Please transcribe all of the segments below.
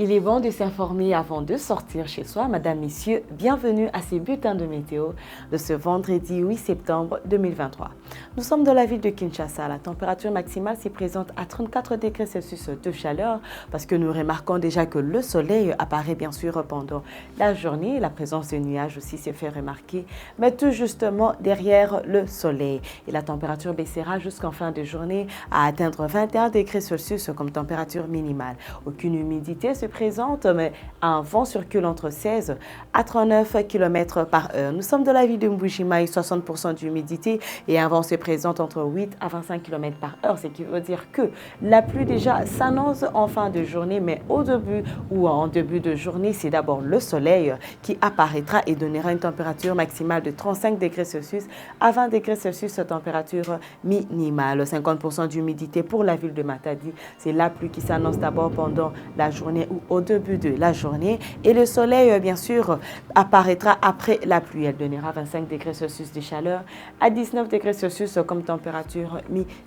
Il est bon de s'informer avant de sortir chez soi. Madame, Messieurs, bienvenue à ces bulletins de météo de ce vendredi 8 septembre 2023. Nous sommes dans la ville de Kinshasa. La température maximale s'y présente à 34 degrés Celsius de chaleur parce que nous remarquons déjà que le soleil apparaît bien sûr pendant la journée. La présence de nuages aussi s'est fait remarquer, mais tout justement derrière le soleil. Et la température baissera jusqu'en fin de journée à atteindre 21 degrés Celsius comme température minimale. Aucune humidité se présente, mais un vent circule entre 16 à 39 km par heure. Nous sommes dans la ville de Mbujimaï, 60% d'humidité et un vent se présente entre 8 à 25 km par heure, ce qui veut dire que la pluie déjà s'annonce en fin de journée, mais au début ou en début de journée, c'est d'abord le soleil qui apparaîtra et donnera une température maximale de 35 degrés Celsius à 20 degrés Celsius, température minimale. 50% d'humidité pour la ville de Matadi. C'est la pluie qui s'annonce d'abord pendant la journée ou au début de la journée. Et le soleil, bien sûr, apparaîtra après la pluie. Elle donnera 25 degrés Celsius de chaleur à 19 degrés Celsius comme température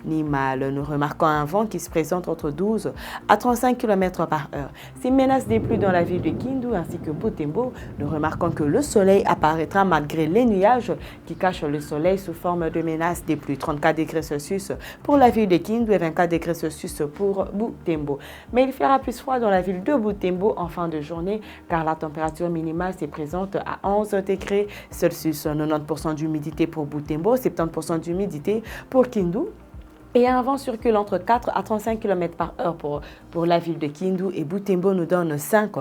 minimale. Nous remarquons un vent qui se présente entre 12 à 35 km par heure. Ces menaces des pluies dans la ville de Kindu ainsi que Butembo, nous remarquons que le soleil apparaîtra malgré les nuages qui cachent le soleil sous forme de menaces des pluies. 34 degrés Celsius pour la ville de Kindu et 24 degrés Celsius pour Butembo. Mais il fera plus froid dans la ville de Butembo en fin de journée car la température minimale se présente à 11 degrés Celsius. 90% d'humidité pour Butembo, 70% d'humidité pour Kindu. Et un vent circule entre 4 à 35 km par heure pour la ville de Kindu et Butembo nous donne 5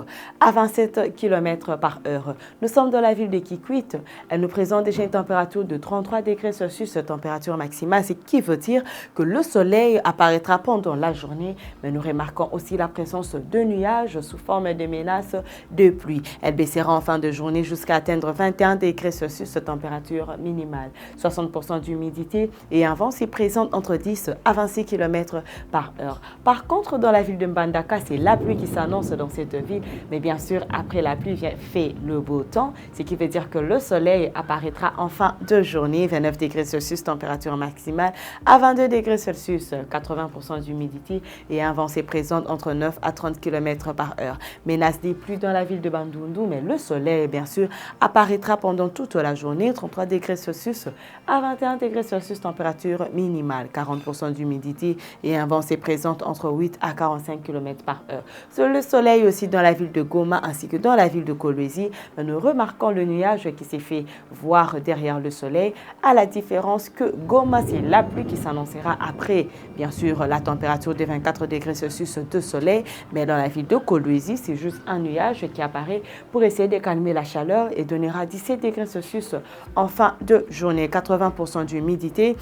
à 27 km par heure. Nous sommes dans la ville de Kikwit. Elle nous présente déjà une température de 33 degrés Celsius, température maximale, ce qui veut dire que le soleil apparaîtra pendant la journée, mais nous remarquons aussi la présence de nuages sous forme de menaces de pluie. Elle baissera en fin de journée jusqu'à atteindre 21 degrés Celsius, température minimale. 60% d'humidité et un vent s'y présente entre 10 à 26 km par heure. Par contre, dans la ville de Mbandaka, c'est la pluie qui s'annonce dans cette ville. Mais bien sûr, après la pluie fait le beau temps, ce qui veut dire que le soleil apparaîtra en fin de journée. 29 degrés Celsius, température maximale à 22 degrés Celsius, 80% d'humidité et un vent se présente entre 9 à 30 km par heure. Menace des pluies dans la ville de Bandundu, mais le soleil, bien sûr, apparaîtra pendant toute la journée. 33 degrés Celsius à 21 degrés Celsius, température minimale. 40% d'humidité et un vent se présente entre 8 à 45 km par heure. Sur le soleil aussi dans la ville de Goma ainsi que dans la ville de Kolwezi, nous remarquons le nuage qui s'est fait voir derrière le soleil, à la différence que Goma, c'est la pluie qui s'annoncera après, bien sûr, la température de 24 degrés Celsius de soleil, mais dans la ville de Kolwezi, c'est juste un nuage qui apparaît pour essayer de calmer la chaleur et donnera 17 degrés Celsius en fin de journée. 80% d'humidité.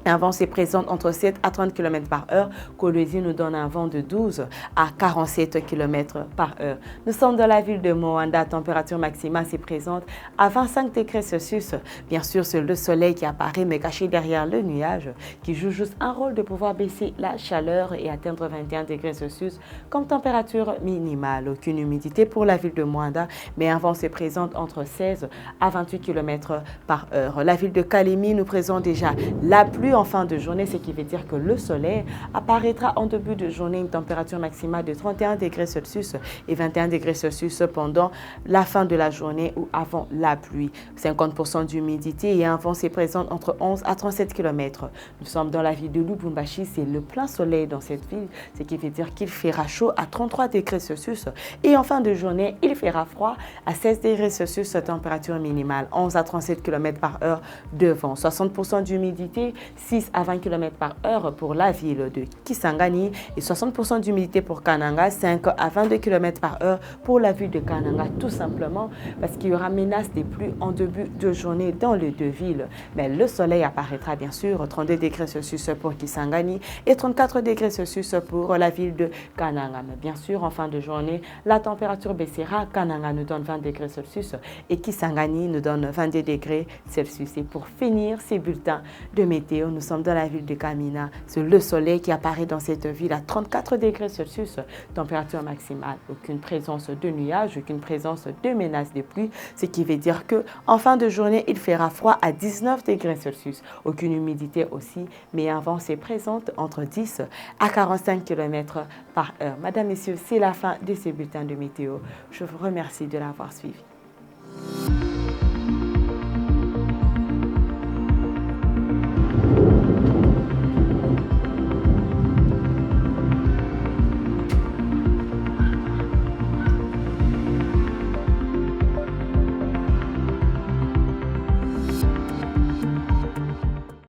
Un vent se présente entre 7 à 30 km par heure. Kolwezi nous donne un vent de 12 à 47 km par heure. Nous sommes dans la ville de Moanda. Température maximale se présente à 25 degrés Celsius. Bien sûr, c'est le soleil qui apparaît, mais caché derrière le nuage, qui joue juste un rôle de pouvoir baisser la chaleur et atteindre 21 degrés Celsius comme température minimale. Aucune humidité pour la ville de Moanda, mais un vent se présente entre 16 à 28 km par heure. La ville de Kalemi nous présente déjà la pluie en fin de journée, ce qui veut dire que le soleil apparaîtra en début de journée, une température maximale de 31 degrés Celsius et 21 degrés Celsius pendant la fin de la journée ou avant la pluie. 50% d'humidité et un vent se présente entre 11 à 37 km. Nous sommes dans la ville de Lubumbashi, c'est le plein soleil dans cette ville, ce qui veut dire qu'il fera chaud à 33 degrés Celsius et en fin de journée, il fera froid à 16 degrés Celsius, température minimale, 11 à 37 km par heure de vent. 60% d'humidité, 6 à 20 km par heure pour la ville de Kisangani et 60% d'humidité pour Kananga, 5 à 22 km par heure pour la ville de Kananga, tout simplement parce qu'il y aura menace des pluies en début de journée dans les deux villes. Mais le soleil apparaîtra bien sûr, 32 degrés Celsius pour Kisangani et 34 degrés Celsius pour la ville de Kananga. Mais bien sûr, en fin de journée, la température baissera. Kananga nous donne 20 degrés Celsius et Kisangani nous donne 22 degrés Celsius. Et pour finir ces bulletins de météo, nous sommes dans la ville de Kamina. C'est le soleil qui apparaît dans cette ville à 34 degrés Celsius, température maximale. Aucune présence de nuages, aucune présence de menace de pluie, ce qui veut dire que en fin de journée, il fera froid à 19 degrés Celsius. Aucune humidité aussi, mais un vent est présente entre 10 à 45 km par heure. Madame, Messieurs, c'est la fin de ce bulletin de météo. Je vous remercie de l'avoir suivi.